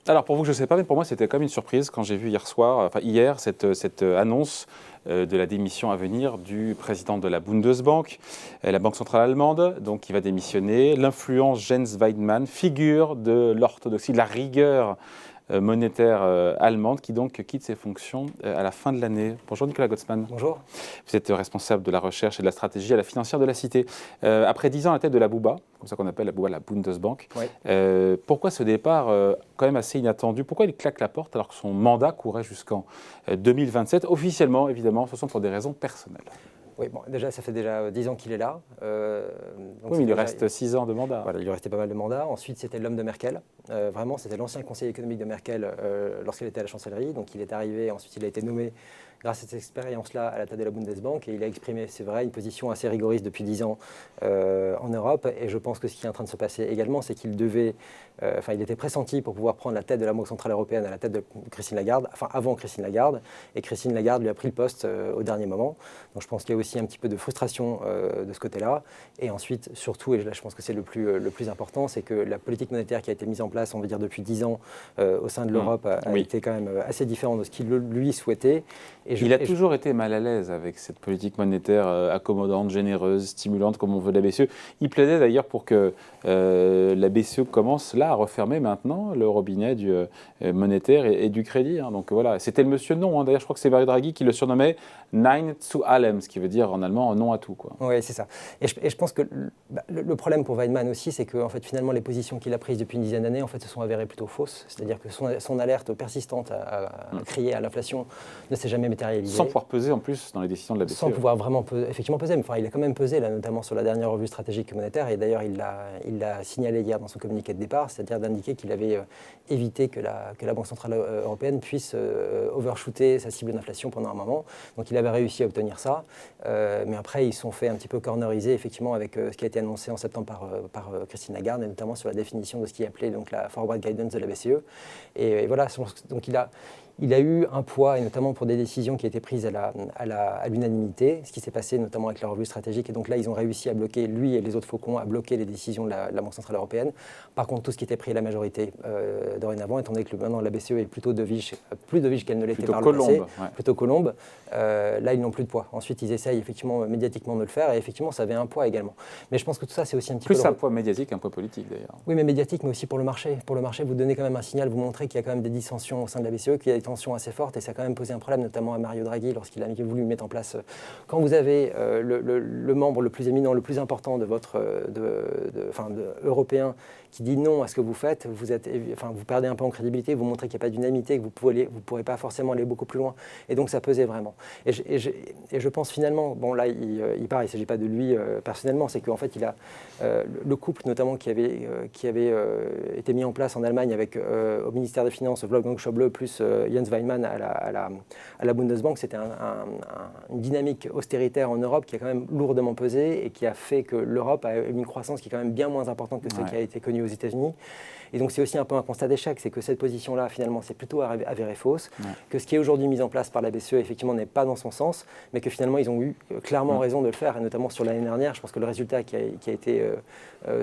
Alors pour vous, je ne sais pas, mais pour moi, c'était comme une surprise quand j'ai vu hier, cette annonce de la démission à venir du président de la Bundesbank, la banque centrale allemande, donc qui va démissionner. L'influence Jens Weidmann, figure de l'orthodoxie, de la rigueur monétaire allemande, qui donc quitte ses fonctions à la fin de l'année. Bonjour Nicolas Gottsman. Bonjour. Vous êtes responsable de la recherche et de la stratégie à la financière de la Cité. Après 10 ans à la tête de la BUBA, comme ça qu'on appelle la BUBA, la Bundesbank, Oui. pourquoi ce départ quand même assez inattendu? Pourquoi il claque la porte alors que son mandat courait jusqu'en 2027? Officiellement, évidemment, ce sont pour des raisons personnelles. Oui, bon, déjà, ça fait déjà 10 ans qu'il est là. Donc oui, mais il lui reste 6 ans de mandat. Voilà, il lui restait pas mal de mandats. Ensuite, c'était l'homme de Merkel. Vraiment, c'était l'ancien conseiller économique de Merkel lorsqu'elle était à la chancellerie. Donc, il est arrivé, ensuite, il a été nommé grâce à cette expérience-là à la tête de la Bundesbank. Et il a exprimé, c'est vrai, une position assez rigoriste depuis 10 ans en Europe. Et je pense que ce qui est en train de se passer également, c'est qu'il devait, il était pressenti pour pouvoir prendre la tête de la Banque centrale européenne à la tête de Christine Lagarde, enfin avant Christine Lagarde. Et Christine Lagarde lui a pris le poste au dernier moment. Donc, je pense qu'il y a aussi un petit peu de frustration de ce côté-là. Et ensuite, surtout, et là, je pense que c'est le plus important, c'est que la politique monétaire qui a été mise en place, on va dire depuis 10 ans au sein de l'Europe, a été quand même assez différente de ce qu'il lui souhaitait. Il a toujours été mal à l'aise avec cette politique monétaire accommodante, généreuse, stimulante, comme on veut de la BCE. Il plaidait d'ailleurs pour que la BCE commence là à refermer maintenant le robinet du monétaire et du crédit. Hein. Donc voilà, c'était le monsieur non. Hein. D'ailleurs, je crois que c'est Mario Draghi qui le surnommait Nein zu allem, ce qui veut dire en allemand non à tout. Oui, c'est ça. Et je pense que le problème pour Weidmann aussi, c'est que en fait, finalement, les positions qu'il a prises depuis une dizaine d'années en fait, se sont avérées plutôt fausses. C'est-à-dire que son alerte persistante à crier à l'inflation ne s'est jamais matérialisée. Sans pouvoir peser en plus dans les décisions de la BCE. Sans pouvoir vraiment effectivement peser. Mais enfin, il a quand même pesé, là, notamment sur la dernière revue stratégique monétaire. Et d'ailleurs, il l'a signalé hier dans son communiqué de départ, c'est-à-dire d'indiquer qu'il avait évité que la Banque centrale européenne puisse overshooter sa cible d'inflation pendant un moment. Donc il avait réussi à obtenir ça. Mais après, ils se sont fait un petit peu corneriser, effectivement, avec ce qui a été annoncé en septembre par Christine Lagarde, et notamment sur la définition de ce qu'il appelait donc, la forward guidance de la BCE. Et voilà, donc il a eu un poids, et notamment pour des décisions qui étaient prises à l'unanimité, ce qui s'est passé notamment avec la revue stratégique. Et donc là, ils ont réussi à bloquer, lui et les autres faucons, à bloquer les décisions de la Banque centrale européenne. Par contre, tout ce qui était pris à la majorité dorénavant, étant donné que maintenant la BCE est plutôt plus dovish qu'elle ne l'était par le passé, plutôt colombe, là, ils n'ont plus de poids. Ensuite, ils essayent effectivement médiatiquement de le faire, et effectivement, ça avait un poids également. Mais je pense que tout ça, c'est aussi un petit peu... Plus un poids médiatique qu'un poids politique, d'ailleurs. Oui, mais médiatique, mais aussi pour le marché. Pour le marché, vous donnez quand même un signal, vous montrez qu'il y a quand même des dissensions au sein de la BCE, qu'il y a des tensions assez fortes, et ça a quand même posé un problème, notamment à Mario Draghi, lorsqu'il a voulu mettre en place... Quand vous avez le membre le plus éminent, le plus important de votre européen qui dit non à ce que vous faites, vous perdez un peu en crédibilité, vous montrez qu'il n'y a pas d'unanimité, que vous ne pourrez pas forcément aller beaucoup plus loin. Et donc ça pesait vraiment. Et je pense finalement, bon là il part, il ne s'agit pas de lui personnellement, c'est qu'en fait il a le couple notamment qui avait été mis en place en Allemagne avec au ministère des Finances Wolfgang Schäuble plus Jens Weidmann à la Bundesbank, c'était une dynamique austéritaire en Europe qui a quand même lourdement pesé et qui a fait que l'Europe a eu une croissance qui est quand même bien moins importante que celle qui a été connue aux États-Unis. Et donc c'est aussi un peu un constat d'échec, c'est que cette position-là, finalement, c'est plutôt avérée fausse, que ce qui est aujourd'hui mis en place par la BCE, effectivement, n'est pas dans son sens, mais que finalement, ils ont eu clairement raison de le faire, et notamment sur l'année dernière, je pense que le résultat qui a été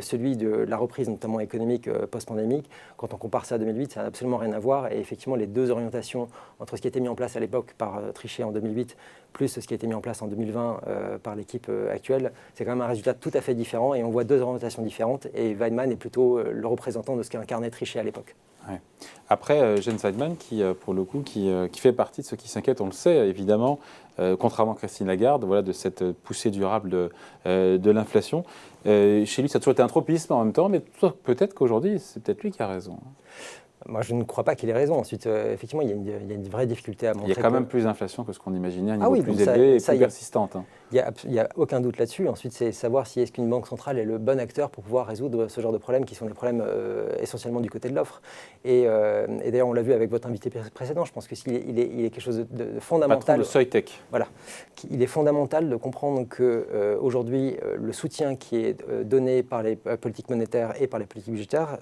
celui de la reprise, notamment économique post-pandémique, quand on compare ça à 2008, ça n'a absolument rien à voir, et effectivement, les deux orientations entre ce qui a été mis en place à l'époque par Trichet en 2008, plus ce qui a été mis en place en 2020 par l'équipe actuelle, c'est quand même un résultat tout à fait différent, et on voit deux orientations différentes, et Weidmann est plutôt le représentant de ce qu'incarnait Trichet à l'époque. Ouais. Après, Jens Weidmann, pour le coup, qui fait partie de ceux qui s'inquiètent, on le sait, évidemment, contrairement à Christine Lagarde, voilà, de cette poussée durable de l'inflation. Chez lui, ça a toujours été un tropisme en même temps, mais peut-être qu'aujourd'hui, c'est peut-être lui qui a raison. Moi, je ne crois pas qu'il ait raison. Ensuite, effectivement, il y a une vraie difficulté à montrer. Il y a quand même plus d'inflation que ce qu'on imaginait, un niveau plus élevé et plus persistante. Il n'y a aucun doute là-dessus. Ensuite, c'est savoir si est-ce qu'une banque centrale est le bon acteur pour pouvoir résoudre ce genre de problèmes qui sont des problèmes essentiellement du côté de l'offre. Et d'ailleurs, on l'a vu avec votre invité précédent, je pense qu'il est quelque chose de fondamental. Patron de Soitec. Voilà. Il est fondamental de comprendre qu'aujourd'hui, le soutien qui est donné par les politiques monétaires et par les politiques budgétaires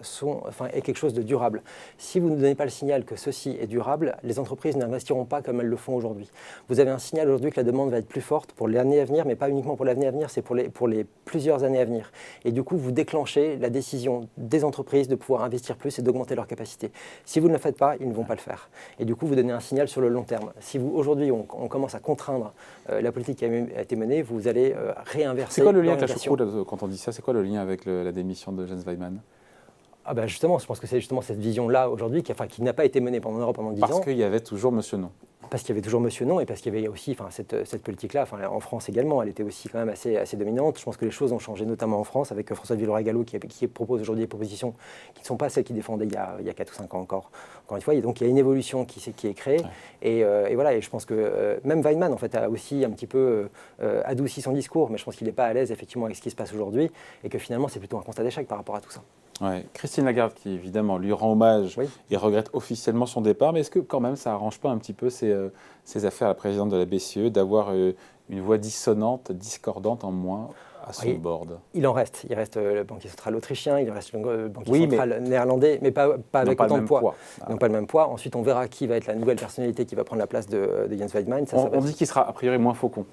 est quelque chose de durable. Si vous ne donnez pas le signal que ceci est durable, les entreprises n'investiront pas comme elles le font aujourd'hui. Vous avez un signal aujourd'hui que la demande va être plus forte pour l'année à venir, mais pas uniquement pour l'année à venir, c'est pour les plusieurs années à venir. Et du coup, vous déclenchez la décision des entreprises de pouvoir investir plus et d'augmenter leur capacité. Si vous ne le faites pas, ils ne vont pas le faire. Et du coup, vous donnez un signal sur le long terme. Si aujourd'hui, on commence à contraindre la politique qui a été menée, vous allez réinverser. C'est quoi le lien avec la choucroute quand on dit ça? C'est quoi le lien avec la démission de Jens Weidmann? Ah ben justement, je pense que c'est justement cette vision-là aujourd'hui qui n'a pas été menée en Europe pendant 10 ans. Parce qu'il y avait toujours Monsieur Non. Parce qu'il y avait toujours Monsieur Non et parce qu'il y avait aussi cette politique-là, en France également, elle était aussi quand même assez dominante. Je pense que les choses ont changé, notamment en France, avec François Villeroy-Gallo qui propose aujourd'hui des propositions qui ne sont pas celles qu'il défendait il y a 4 ou 5 ans encore une fois. Donc il y a une évolution qui est créée. Ouais. Et voilà, et je pense que même Weidmann en fait, a aussi un petit peu adouci son discours, mais je pense qu'il n'est pas à l'aise effectivement avec ce qui se passe aujourd'hui et que finalement c'est plutôt un constat d'échec par rapport à tout ça. Ouais. Christine Lagarde, qui évidemment lui rend hommage et regrette officiellement son départ, mais est-ce que quand même ça n'arrange pas un petit peu ses affaires à la présidente de la BCE d'avoir une voix dissonante, discordante en moins à son board? Il en reste. Il reste le banquier central autrichien, il reste le banquier central néerlandais, mais pas avec autant de poids. Ils n'ont pas le même poids. Ensuite, on verra qui va être la nouvelle personnalité qui va prendre la place de Jens Weidmann. On dit qu'il sera a priori moins faucon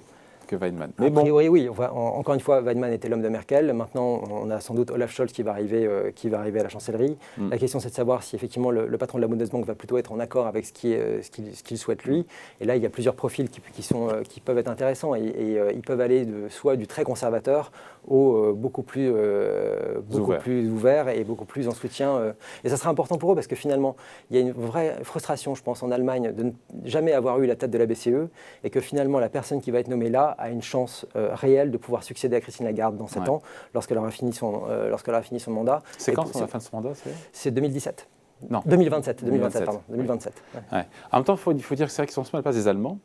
que Weidmann. Mais a priori, oui. Encore une fois, Weidmann était l'homme de Merkel. Maintenant, on a sans doute Olaf Scholz qui va arriver à la chancellerie. La question, c'est de savoir si effectivement le patron de la Bundesbank va plutôt être en accord avec ce qu'il souhaite lui. Et là, il y a plusieurs profils qui peuvent être intéressants. Et ils peuvent aller soit du très conservateur au beaucoup plus ouvert et beaucoup plus en soutien. Et ça sera important pour eux parce que finalement, il y a une vraie frustration, je pense, en Allemagne de ne jamais avoir eu la tête de la BCE et que finalement, la personne qui va être nommée là a une chance réelle de pouvoir succéder à Christine Lagarde dans 7 ans lorsqu'elle aura fini son mandat. C'est quand la fin de son mandat? C'est 2017. Non. 2027, pardon. 2027. Ouais. En même temps, il faut dire que c'est vrai qu'ils sont à la place des Allemands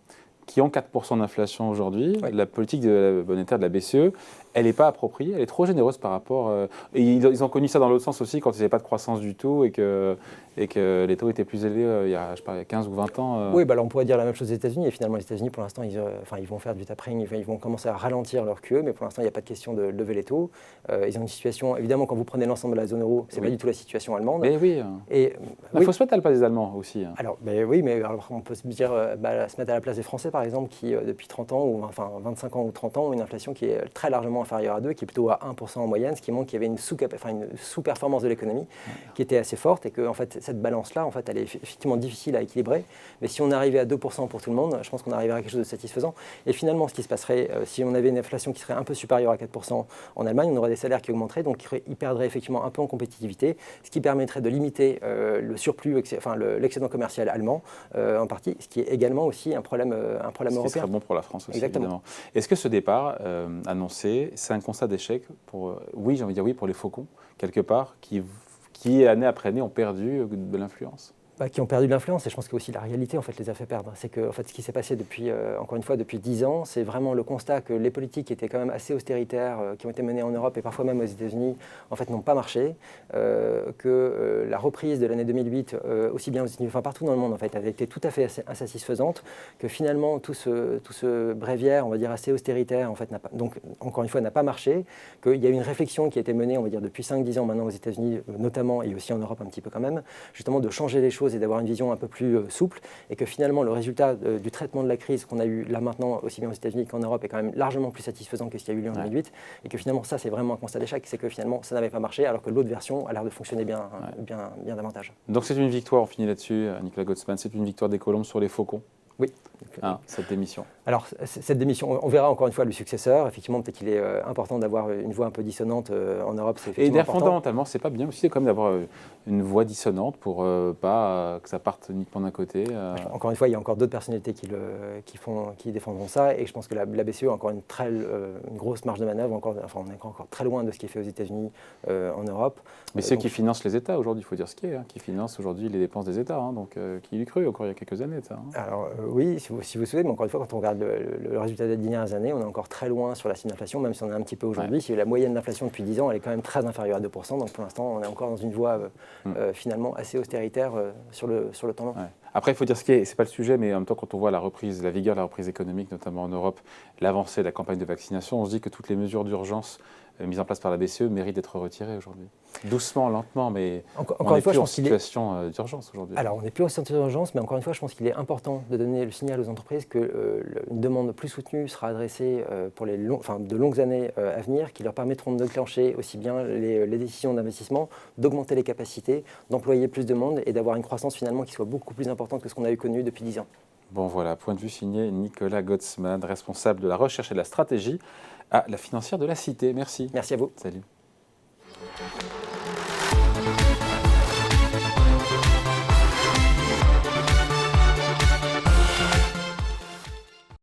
qui ont 4% d'inflation aujourd'hui. La politique monétaire de la BCE, elle n'est pas appropriée, elle est trop généreuse par rapport... et ils ont connu ça dans l'autre sens aussi, quand il n'y avait pas de croissance du tout et que les taux étaient plus élevés il y a 15 ou 20 ans. Oui, alors on pourrait dire la même chose aux États-Unis. Et finalement, les États-Unis, pour l'instant, ils vont faire du tapering, ils vont commencer à ralentir leur QE, mais pour l'instant, il n'y a pas de question de lever les taux. Ils ont une situation... Évidemment, quand vous prenez l'ensemble de la zone euro, ce n'est pas du tout la situation allemande. Mais oui. Il faut se mettre à la place des Allemands aussi. Alors, oui, mais alors, on peut se dire, se mettre à la place des Français, par exemple, qui, depuis 30 ans, ou enfin 25 ans ou 30 ans, ont une inflation qui est très largement inférieure à 2, qui est plutôt à 1% en moyenne, ce qui montre qu'il y avait une sous-performance de l'économie qui était assez forte et que en fait, cette balance-là, en fait, elle est effectivement difficile à équilibrer. Mais si on arrivait à 2% pour tout le monde, je pense qu'on arriverait à quelque chose de satisfaisant. Et finalement, ce qui se passerait, si on avait une inflation qui serait un peu supérieure à 4% en Allemagne, on aurait des salaires qui augmenteraient, donc ils perdraient effectivement un peu en compétitivité, ce qui permettrait de limiter le surplus, l'excédent commercial allemand en partie, ce qui est également aussi un problème européen. Ce serait bon pour la France aussi, Exactement. Évidemment. Est-ce que ce départ annoncé, c'est un constat d'échec pour, j'ai envie de dire oui, pour les faucons, quelque part, qui année après année ont perdu de l'influence? Qui ont perdu de l'influence, et je pense que aussi la réalité en fait, les a fait perdre. C'est que en fait, ce qui s'est passé depuis, encore une fois, depuis 10 ans, c'est vraiment le constat que les politiques étaient quand même assez austéritaires, qui ont été menées en Europe et parfois même aux États-Unis, en fait, n'ont pas marché, que la reprise de l'année 2008, aussi bien aux États-Unis, enfin partout dans le monde, en fait, avait été tout à fait insatisfaisante, que finalement tout ce bréviaire, on va dire assez austéritaire, en fait, donc encore une fois, n'a pas marché, qu'il y a eu une réflexion qui a été menée, on va dire, depuis 5-10 ans maintenant aux États-Unis, notamment, et aussi en Europe un petit peu quand même, justement de changer les choses et d'avoir une vision un peu plus souple, et que finalement le résultat du traitement de la crise qu'on a eu là maintenant, aussi bien aux États-Unis qu'en Europe, est quand même largement plus satisfaisant que ce qu'il y a eu en 2008, et que finalement ça c'est vraiment un constat d'échec, c'est que finalement ça n'avait pas marché, alors que l'autre version a l'air de fonctionner bien davantage. Donc c'est une victoire, on finit là-dessus, Nicolas Gozman, c'est une victoire des colombes sur les faucons? Oui. Cette démission. Alors, cette démission, on verra encore une fois le successeur. Effectivement, peut-être qu'il est important d'avoir une voix un peu dissonante en Europe. C'est effectivement important. Fondamentalement, c'est pas bien aussi quand même d'avoir une voix dissonante pour pas que ça parte uniquement d'un côté. Encore une fois, il y a encore d'autres personnalités qui défendront ça. Et je pense que la BCE a encore une grosse marge de manœuvre. On est encore très loin de ce qui est fait aux États-Unis, en Europe. Mais c'est qui finance les États aujourd'hui, il faut dire ce qui est, qui finance aujourd'hui les dépenses des États. Donc, qui l'eût cru encore il y a quelques années, ça. Alors, oui, si vous souhaitez, mais encore une fois, quand on regarde le résultat des dernières années, on est encore très loin sur la cible d'inflation, même si on est un petit peu aujourd'hui. Si la moyenne d'inflation depuis 10 ans, elle est quand même très inférieure à 2%. Donc pour l'instant, on est encore dans une voie finalement assez austéritaire sur le temps long. Après, il faut dire ce qui est, c'est pas le sujet, mais en même temps, quand on voit la vigueur de la reprise économique, notamment en Europe, l'avancée de la campagne de vaccination, on se dit que toutes les mesures d'urgence mise en place par la BCE mérite d'être retirée aujourd'hui. Doucement, lentement, mais encore on une fois, plus je en pense qu'il est... situation d'urgence aujourd'hui. Alors, on n'est plus en situation d'urgence, mais encore une fois, je pense qu'il est important de donner le signal aux entreprises qu'une demande plus soutenue sera adressée pour de longues années à venir, qui leur permettront de déclencher aussi bien les décisions d'investissement, d'augmenter les capacités, d'employer plus de monde et d'avoir une croissance finalement qui soit beaucoup plus importante que ce qu'on a eu connu depuis 10 ans. Bon voilà, point de vue signé Nicolas Gottsman, responsable de la recherche et de la stratégie à la financière de la Cité. Merci. Merci à vous. Salut.